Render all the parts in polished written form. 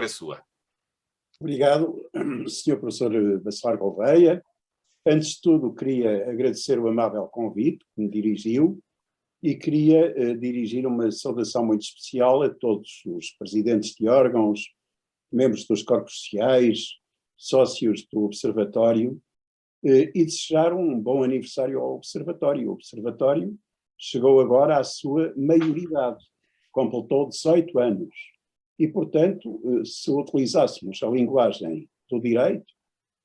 sua. Obrigado, Sr. Professor Bacelar Gouveia. Antes de tudo, queria agradecer o amável convite que me dirigiu e queria dirigir uma saudação muito especial a todos os presidentes de órgãos, membros dos corpos sociais, sócios do Observatório e desejar um bom aniversário ao Observatório. O Observatório chegou agora à sua maioridade, completou 18 anos. E, portanto, se utilizássemos a linguagem do direito,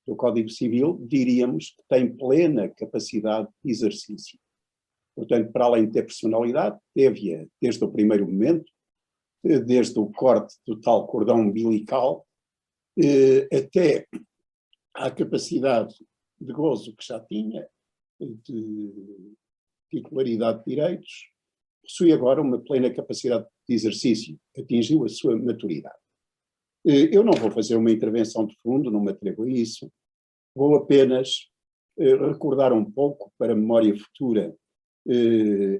do Código Civil, diríamos que tem plena capacidade de exercício. Portanto, para além de ter personalidade, teve-a desde o primeiro momento, desde o corte do tal cordão umbilical, até à capacidade de gozo que já tinha, de titularidade de direitos, possui agora uma plena capacidade de exercício, atingiu a sua maturidade. Eu não vou fazer uma intervenção de fundo, não me atrevo a isso, vou apenas recordar um pouco para a memória futura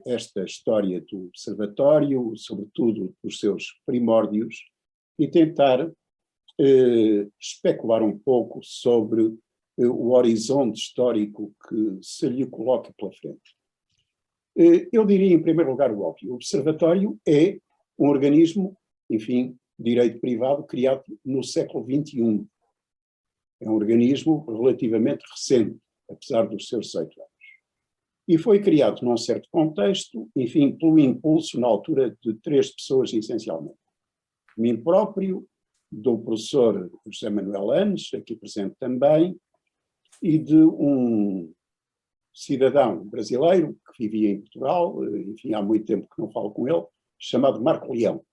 esta história do Observatório, sobretudo dos seus primórdios, e tentar especular um pouco sobre o horizonte histórico que se lhe coloca pela frente. Eu diria, em primeiro lugar, o óbvio. O Observatório é um organismo, enfim, de direito privado, criado no século XXI. É um organismo relativamente recente, apesar dos seus 18 anos. E foi criado num certo contexto, enfim, pelo impulso, na altura, de 3 pessoas, essencialmente. Mim próprio, do professor José Manuel Anes, aqui presente também, e de um cidadão brasileiro que vivia em Portugal, enfim, há muito tempo que não falo com ele, chamado Marco Leão.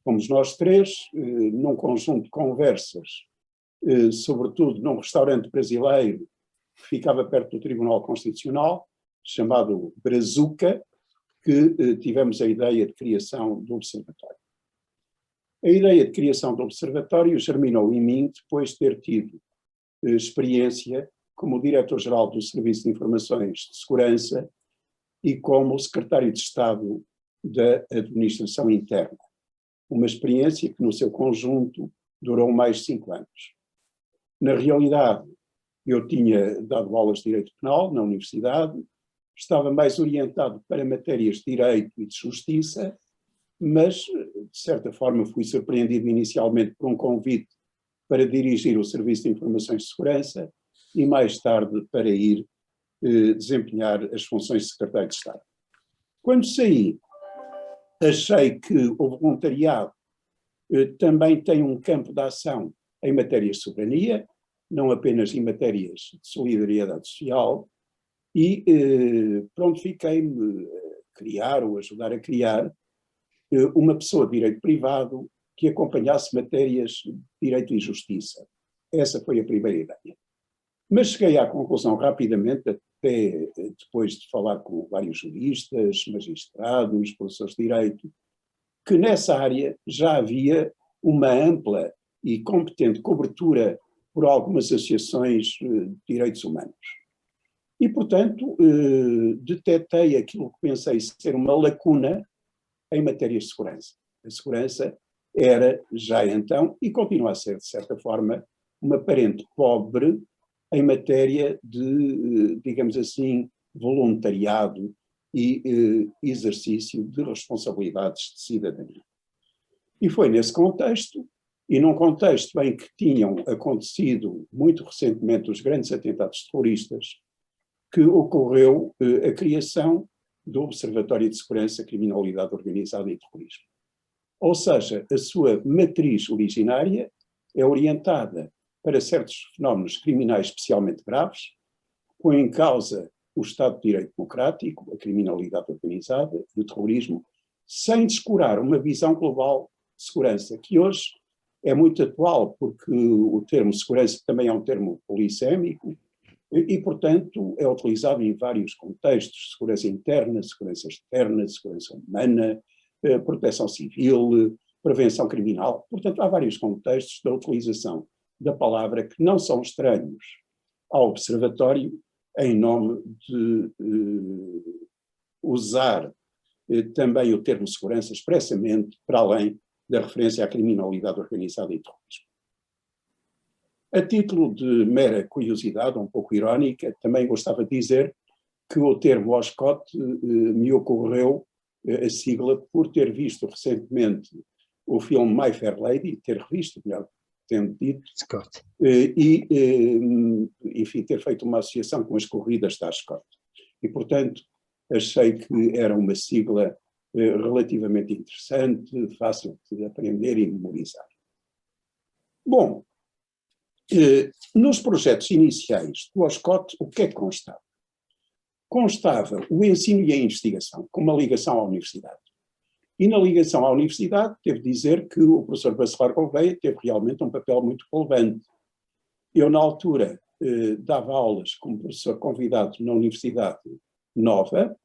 Fomos nós 3, num conjunto de conversas, sobretudo num restaurante brasileiro que ficava perto do Tribunal Constitucional, chamado Brazuca, que tivemos a ideia de criação do Observatório. A ideia de criação do Observatório germinou em mim depois de ter tido experiência como diretor-geral do Serviço de Informações de Segurança e como secretário de Estado da Administração Interna. Uma experiência que, no seu conjunto, durou mais de 5 anos. Na realidade, eu tinha dado aulas de Direito Penal na universidade, estava mais orientado para matérias de Direito e de Justiça, mas, de certa forma, fui surpreendido inicialmente por um convite para dirigir o Serviço de Informações de Segurança e, mais tarde, para ir desempenhar as funções de secretário de Estado. Quando saí, achei que o voluntariado também tem um campo de ação em matérias de soberania, não apenas em matérias de solidariedade social, e prontifiquei-me a criar ou ajudar a criar uma pessoa de direito privado que acompanhasse matérias de direito e justiça. Essa foi a primeira ideia. Mas cheguei à conclusão rapidamente, até depois de falar com vários juristas, magistrados, professores de direito, que nessa área já havia uma ampla e competente cobertura por algumas associações de direitos humanos. E, portanto, detetei aquilo que pensei ser uma lacuna em matérias de segurança. A segurança era, já então, e continua a ser, de certa forma, uma parente pobre em matéria de, digamos assim, voluntariado e exercício de responsabilidades de cidadania. E foi nesse contexto, e num contexto em que tinham acontecido muito recentemente os grandes atentados terroristas, que ocorreu a criação do Observatório de Segurança, Criminalidade Organizada e Terrorismo. Ou seja, a sua matriz originária é orientada para certos fenómenos criminais especialmente graves, põe em causa o Estado de Direito Democrático, a criminalidade organizada e o terrorismo, sem descurar uma visão global de segurança, que hoje é muito atual, porque o termo segurança também é um termo polissémico e, portanto, é utilizado em vários contextos: segurança interna, segurança externa, segurança humana, proteção civil, prevenção criminal. Portanto, há vários contextos da utilização da palavra que não são estranhos ao Observatório, em nome de usar também o termo segurança expressamente para além da referência à criminalidade organizada e terrorismo. A título de mera curiosidade, um pouco irónica, também gostava de dizer que o termo OSCOT me ocorreu a sigla por ter visto recentemente o filme My Fair Lady, ter revisto, melhor tendo dito, e, enfim, ter feito uma associação com as corridas da Ascot. E, portanto, achei que era uma sigla relativamente interessante, fácil de aprender e memorizar. Bom, nos projetos iniciais do OSCOT, o que é que constava? Constava o ensino e a investigação, com uma ligação à universidade. E na ligação à universidade, devo dizer que o professor Bacelar Gouveia teve realmente um papel muito relevante. Eu, na altura, dava aulas como professor convidado na Universidade Nova,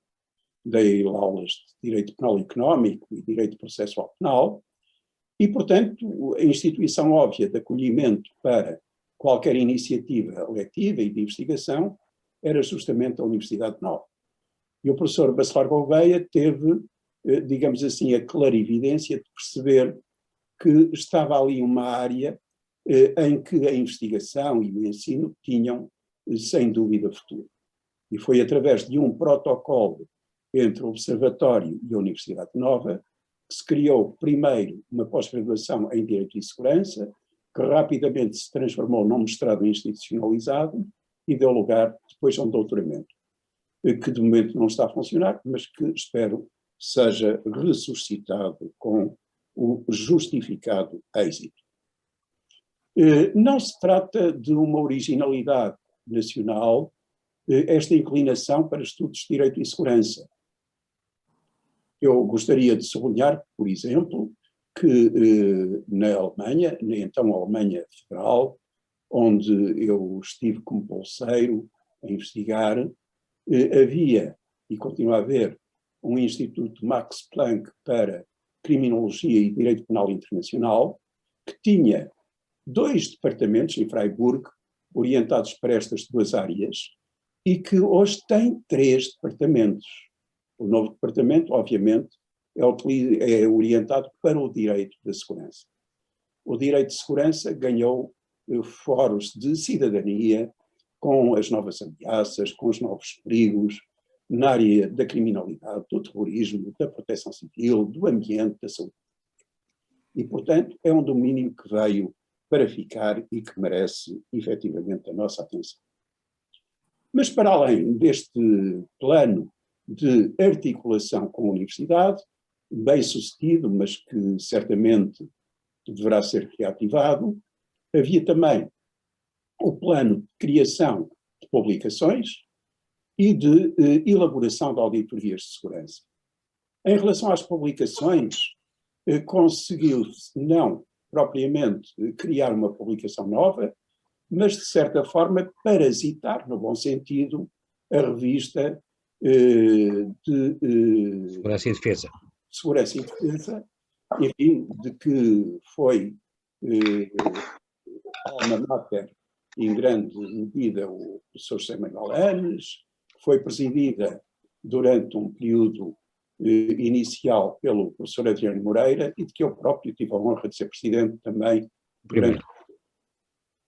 dei aulas de Direito Penal Económico e Direito Processual Penal, e, portanto, a instituição óbvia de acolhimento para qualquer iniciativa letiva e de investigação era justamente a Universidade Nova. E o professor Bacelar Gouveia teve, digamos assim, a clarividência de perceber que estava ali uma área em que a investigação e o ensino tinham, sem dúvida, futuro. E foi através de um protocolo entre o Observatório e a Universidade Nova que se criou primeiro uma pós-graduação em Direito e Segurança, que rapidamente se transformou num mestrado institucionalizado e deu lugar depois a um doutoramento, que de momento não está a funcionar, mas que espero seja ressuscitado com o justificado êxito. Não se trata de uma originalidade nacional esta inclinação para estudos de Direito e Segurança. Eu gostaria de sublinhar, por exemplo, que na Alemanha, na então Alemanha Federal, onde eu estive como bolseiro a investigar, havia e continua a haver um Instituto Max Planck para Criminologia e Direito Penal Internacional, que tinha 2 departamentos em Freiburg, orientados para estas 2 áreas, e que hoje tem 3 departamentos. O novo departamento, obviamente, é orientado para o direito da segurança. O direito de segurança ganhou fóruns de cidadania com as novas ameaças, com os novos perigos, na área da criminalidade, do terrorismo, da proteção civil, do ambiente, da saúde. E, portanto, é um domínio que veio para ficar e que merece, efetivamente, a nossa atenção. Mas, para além deste plano de articulação com a universidade, bem sucedido, mas que certamente deverá ser reativado, havia também o plano de criação de publicações e de elaboração de auditorias de segurança. Em relação às publicações, conseguiu-se não propriamente criar uma publicação nova, mas de certa forma parasitar, no bom sentido, a revista de Segurança e Defesa. Segurança e Defesa, enfim, de que foi alma mater, em grande medida, o professor José Manuel Anes, foi presidida durante um período inicial pelo professor Adriano Moreira e de que eu próprio tive a honra de ser presidente também durante.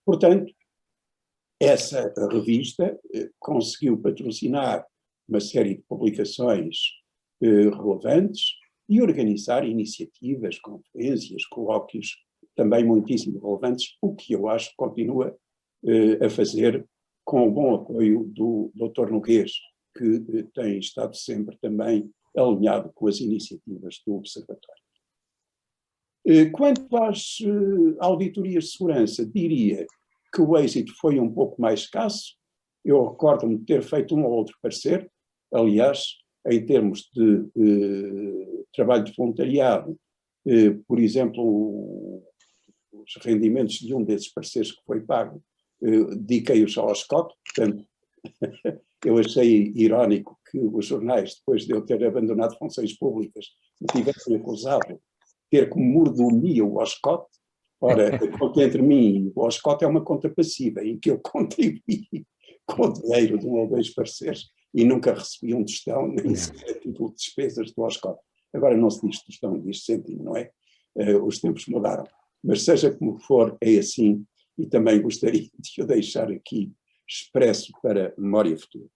Portanto, essa revista conseguiu patrocinar uma série de publicações relevantes e organizar iniciativas, conferências, colóquios também muitíssimo relevantes, o que eu acho que continua a fazer com o bom apoio do Dr. Noguês, que tem estado sempre também alinhado com as iniciativas do Observatório. Quanto às auditorias de segurança, diria que o êxito foi um pouco mais escasso. Eu recordo-me de ter feito um ou outro parecer, aliás, em termos de trabalho de voluntariado, por exemplo, os rendimentos de um desses pareceres que foi pago, dediquei-os ao OSCOT, portanto, eu achei irónico que os jornais, depois de eu ter abandonado funções públicas, me tivessem acusado de ter como mordomia o OSCOT. Ora, a conta entre mim e o OSCOT é uma conta passiva, em que eu contribuí com o dinheiro de um ou 2 pareceres e nunca recebi um tostão, nem sequer título de despesas do OSCOT. Agora não se diz tostão, diz cêntimo, não é? os tempos mudaram. Mas seja como for, é assim, e também gostaria de o deixar aqui expresso para a memória futura.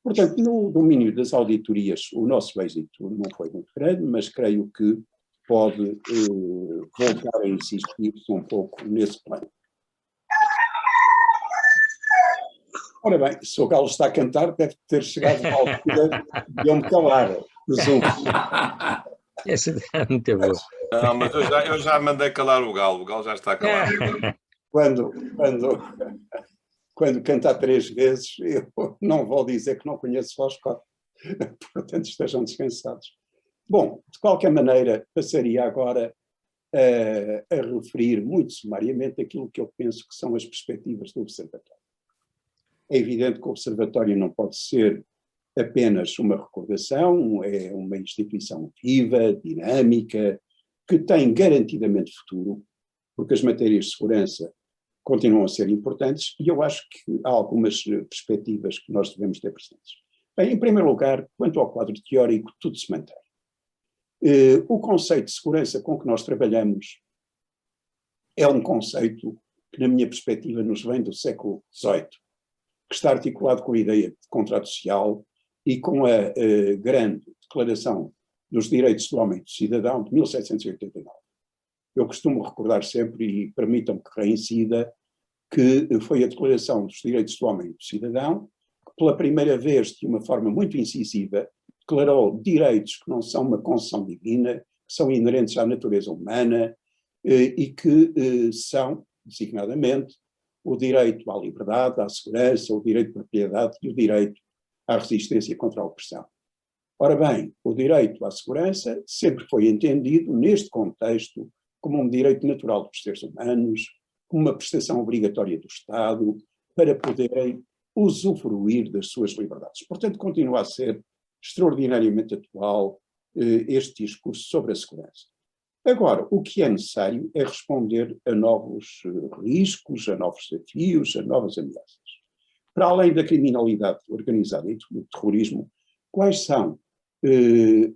Portanto, no domínio das auditorias, o nosso êxito não foi muito grande, mas creio que pode voltar a insistir um pouco nesse plano. Ora bem, se o Galo está a cantar, deve ter chegado à altura de eu me calar, presumo. Essa é muito boa. Não, mas eu já mandei calar o Galo já está calado. Quando canta 3 vezes, eu não vou dizer que não conheço Foscott. Portanto, estejam descansados. Bom, de qualquer maneira, passaria agora a referir muito sumariamente aquilo que eu penso que são as perspectivas do Observatório. É evidente que o Observatório não pode ser apenas uma recordação, é uma instituição viva, dinâmica, que tem garantidamente futuro, porque as matérias de segurança continuam a ser importantes e eu acho que há algumas perspectivas que nós devemos ter presentes. Bem, em primeiro lugar, quanto ao quadro teórico, tudo se mantém. O conceito de segurança com que nós trabalhamos é um conceito que, na minha perspectiva, nos vem do século XVIII, que está articulado com a ideia de contrato social e com a grande Declaração dos Direitos do Homem e do Cidadão de 1789. Eu costumo recordar sempre, e permitam-me que reincida, que foi a Declaração dos Direitos do Homem e do Cidadão que, pela primeira vez, de uma forma muito incisiva, declarou direitos que não são uma concessão divina, que são inerentes à natureza humana e que são, designadamente, o direito à liberdade, à segurança, o direito de propriedade e o direito à resistência contra a opressão. Ora bem, o direito à segurança sempre foi entendido, neste contexto, como um direito natural dos seres humanos, como uma prestação obrigatória do Estado, para poderem usufruir das suas liberdades. Portanto, continua a ser extraordinariamente atual este discurso sobre a segurança. Agora, o que é necessário é responder a novos riscos, a novos desafios, a novas ameaças. Para além da criminalidade organizada e do terrorismo, quais são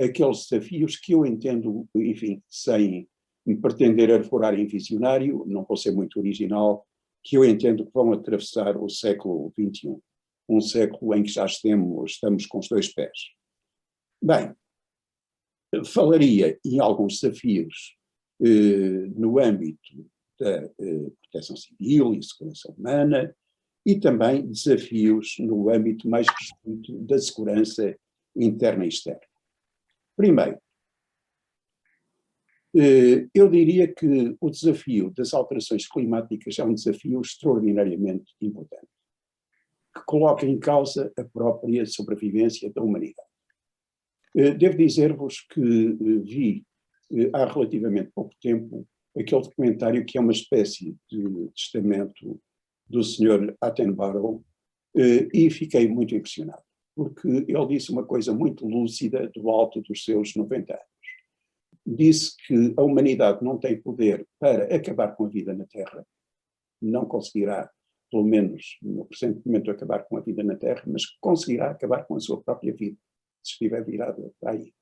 aqueles desafios que eu entendo, enfim, sem me pretender arvorar em visionário, não vou ser muito original, que eu entendo que vão atravessar o século XXI, um século em que já estamos com os 2 pés. Bem, falaria em alguns desafios no âmbito da proteção civil e segurança humana e também desafios no âmbito mais restrito da segurança interna e externa. Primeiro, eu diria que o desafio das alterações climáticas é um desafio extraordinariamente importante, que coloca em causa a própria sobrevivência da humanidade. Devo dizer-vos que vi há relativamente pouco tempo aquele documentário que é uma espécie de testamento do Sr. Attenborough e fiquei muito impressionado, porque ele disse uma coisa muito lúcida do alto dos seus 90 anos. Disse que a humanidade não tem poder para acabar com a vida na Terra, não conseguirá, pelo menos no presente momento, acabar com a vida na Terra, mas conseguirá acabar com a sua própria vida, se estiver virada para aí.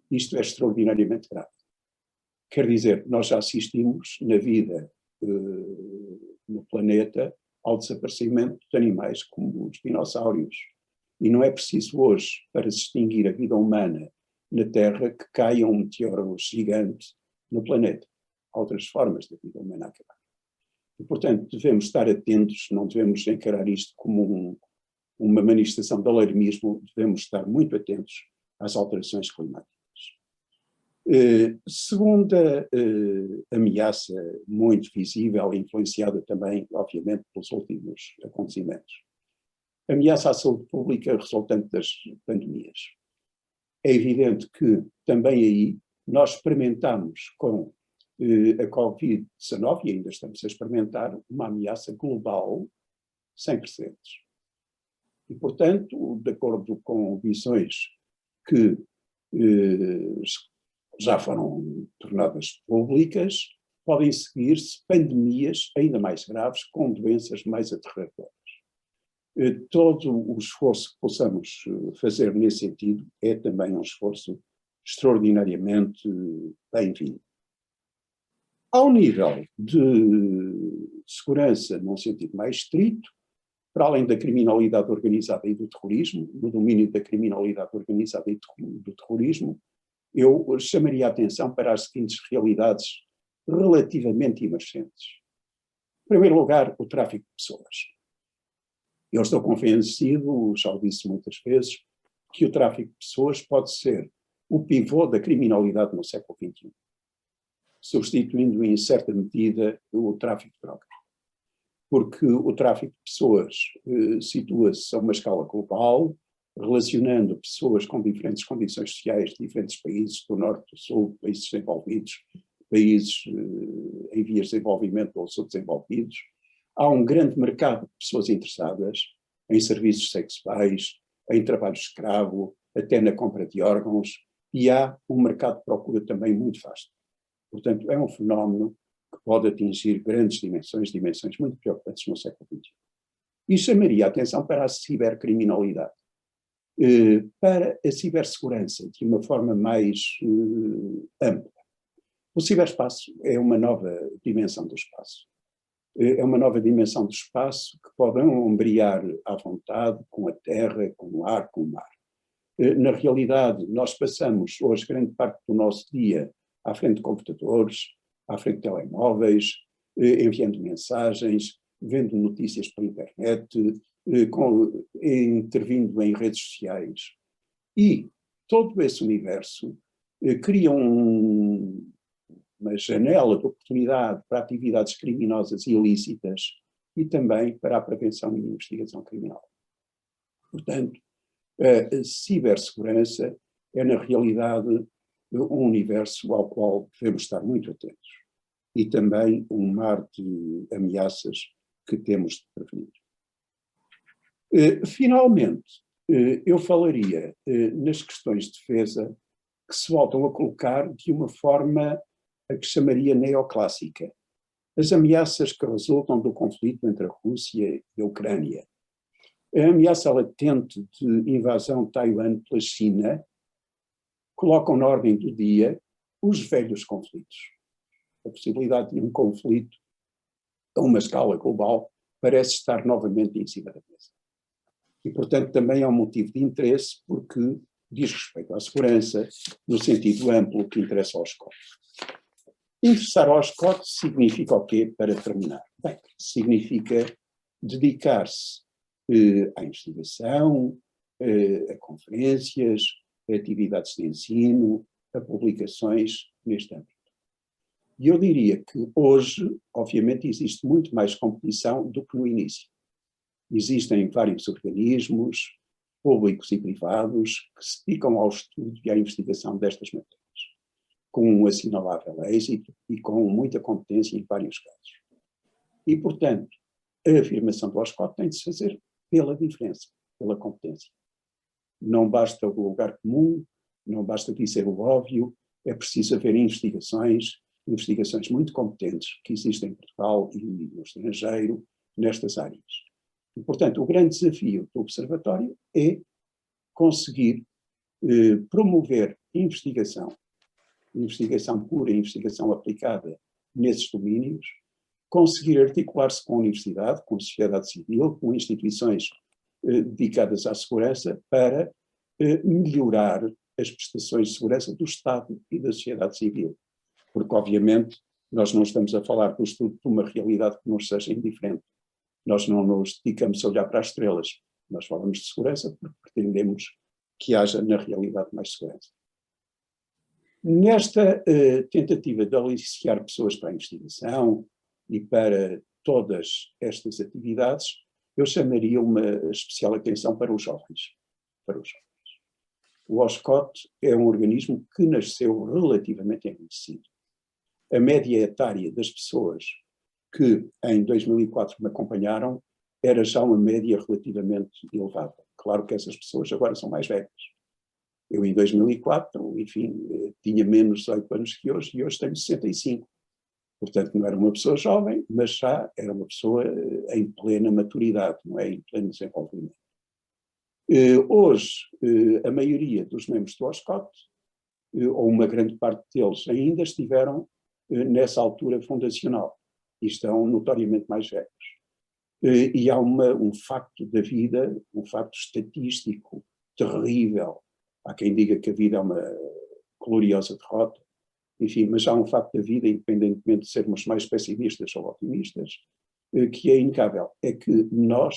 Isto é extraordinariamente grave. Quer dizer, nós já assistimos na vida no planeta ao desaparecimento de animais como os dinossauros. E não é preciso hoje, para se extinguir a vida humana na Terra, que caia um meteoro gigante no planeta. Há outras formas da vida humana acabar. E, portanto, devemos estar atentos, não devemos encarar isto como uma manifestação de alarmismo, devemos estar muito atentos às alterações climáticas. Segunda ameaça muito visível e influenciada também, obviamente, pelos últimos acontecimentos. Ameaça à saúde pública resultante das pandemias. É evidente que também aí nós experimentamos com a Covid-19, e ainda estamos a experimentar, uma ameaça global sem precedentes. E, portanto, de acordo com visões que já foram tornadas públicas, podem seguir-se pandemias ainda mais graves, com doenças mais aterradoras. Todo o esforço que possamos fazer nesse sentido é também um esforço extraordinariamente bem-vindo. Ao nível de segurança, num sentido mais estrito, para além da criminalidade organizada e do terrorismo, no domínio da criminalidade organizada e do terrorismo, eu chamaria a atenção para as seguintes realidades relativamente emergentes. Em primeiro lugar, o tráfico de pessoas. Eu estou convencido, já o disse muitas vezes, que o tráfico de pessoas pode ser o pivô da criminalidade no século XXI, substituindo em certa medida o tráfico de drogas. Porque o tráfico de pessoas situa-se a uma escala global, relacionando pessoas com diferentes condições sociais de diferentes países, do norte, do sul, países desenvolvidos, países em vias de desenvolvimento ou subdesenvolvidos. Há um grande mercado de pessoas interessadas em serviços sexuais, em trabalho escravo, até na compra de órgãos, e há um mercado de procura também muito vasto. Portanto, é um fenómeno que pode atingir grandes dimensões muito preocupantes no século XXI. E chamaria a atenção para a cibercriminalidade, para a cibersegurança, de uma forma mais ampla. O ciberespaço é uma nova dimensão do espaço. É uma nova dimensão do espaço que pode ombrear à vontade com a terra, com o ar, com o mar. Na realidade, nós passamos hoje grande parte do nosso dia à frente de computadores, à frente de telemóveis, enviando mensagens, vendo notícias pela internet, intervindo em redes sociais. E todo esse universo cria uma janela de oportunidade para atividades criminosas e ilícitas e também para a prevenção e investigação criminal. Portanto, a cibersegurança é, na realidade, um universo ao qual devemos estar muito atentos e também um mar de ameaças que temos de prevenir. Finalmente, eu falaria nas questões de defesa que se voltam a colocar de uma forma a que chamaria neoclássica. As ameaças que resultam do conflito entre a Rússia e a Ucrânia. A ameaça latente de invasão de Taiwan pela China colocam na ordem do dia os velhos conflitos. A possibilidade de um conflito a uma escala global parece estar novamente em cima da mesa. E, portanto, também é um motivo de interesse porque diz respeito à segurança no sentido amplo que interessa ao SCOT. Interessar ao SCOT significa o quê, para terminar? Bem, significa dedicar-se à investigação, a conferências, a atividades de ensino, a publicações neste âmbito. E eu diria que hoje, obviamente, existe muito mais competição do que no início. Existem vários organismos, públicos e privados, que se dedicam ao estudo e à investigação destas matérias, com um assinalável êxito e com muita competência em vários casos. E, portanto, a afirmação do OSCOT tem de se fazer pela diferença, pela competência. Não basta o lugar comum, não basta dizer o óbvio, é preciso haver investigações muito competentes que existem em Portugal e no estrangeiro, nestas áreas. E, portanto, o grande desafio do Observatório é conseguir promover investigação pura, investigação aplicada nesses domínios, conseguir articular-se com a universidade, com a sociedade civil, com instituições dedicadas à segurança para melhorar as prestações de segurança do Estado e da sociedade civil. Porque, obviamente, nós não estamos a falar do estudo de uma realidade que nos seja indiferente. Nós não nos dedicamos a olhar para as estrelas. Nós falamos de segurança porque pretendemos que haja, na realidade, mais segurança. Nesta tentativa de aliciar pessoas para a investigação e para todas estas atividades, eu chamaria uma especial atenção para os jovens. O OSCOT é um organismo que nasceu relativamente envelhecido. A média etária das pessoas que em 2004 me acompanharam era já uma média relativamente elevada. Claro que essas pessoas agora são mais velhas. Eu em 2004, enfim, tinha menos 18 anos que hoje e hoje tenho 65. Portanto, não era uma pessoa jovem, mas já era uma pessoa em plena maturidade, não é? Em pleno desenvolvimento. Hoje, a maioria dos membros do OSCOT, ou uma grande parte deles, ainda estiveram nessa altura fundacional e estão notoriamente mais velhos. E há um facto da vida, um facto estatístico terrível. Há quem diga que a vida é uma gloriosa derrota, enfim, mas há um facto da vida, independentemente de sermos mais pessimistas ou otimistas, que é inegável. É que nós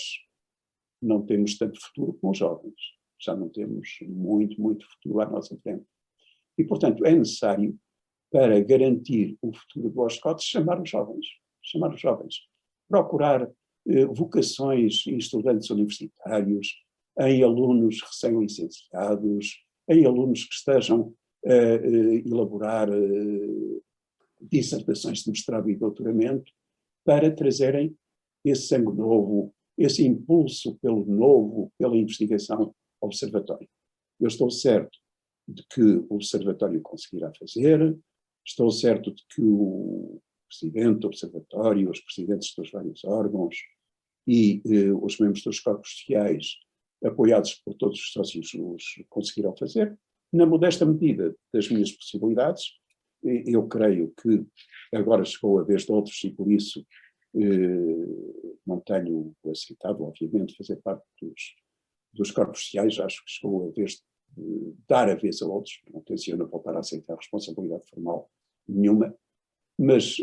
não temos tanto futuro como os jovens. Já não temos muito futuro à nossa frente. E, portanto, é necessário, para garantir o futuro do OSCOT, chamar os jovens. Procurar vocações em estudantes universitários, em alunos recém-licenciados, em alunos que estejam a elaborar dissertações de mestrado e doutoramento, para trazerem esse sangue novo, esse impulso pelo novo, pela investigação ao Observatório. Eu estou certo de que o Observatório conseguirá fazer, estou certo de que o Presidente do Observatório, os Presidentes dos vários órgãos e os membros dos corpos sociais, apoiados por todos os sócios, os conseguirão fazer. Na modesta medida das minhas possibilidades, eu creio que agora chegou a vez de outros e por isso não tenho aceitado, obviamente, fazer parte dos corpos sociais. Acho que chegou a vez de dar a vez a outros. Não tenciono voltar a aceitar responsabilidade formal nenhuma, mas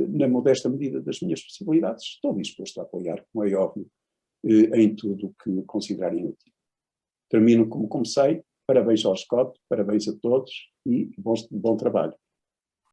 na modesta medida das minhas possibilidades estou disposto a apoiar, como é óbvio, em tudo o que considerarem útil. Termino como comecei. Parabéns ao Scott, parabéns a todos e bom trabalho.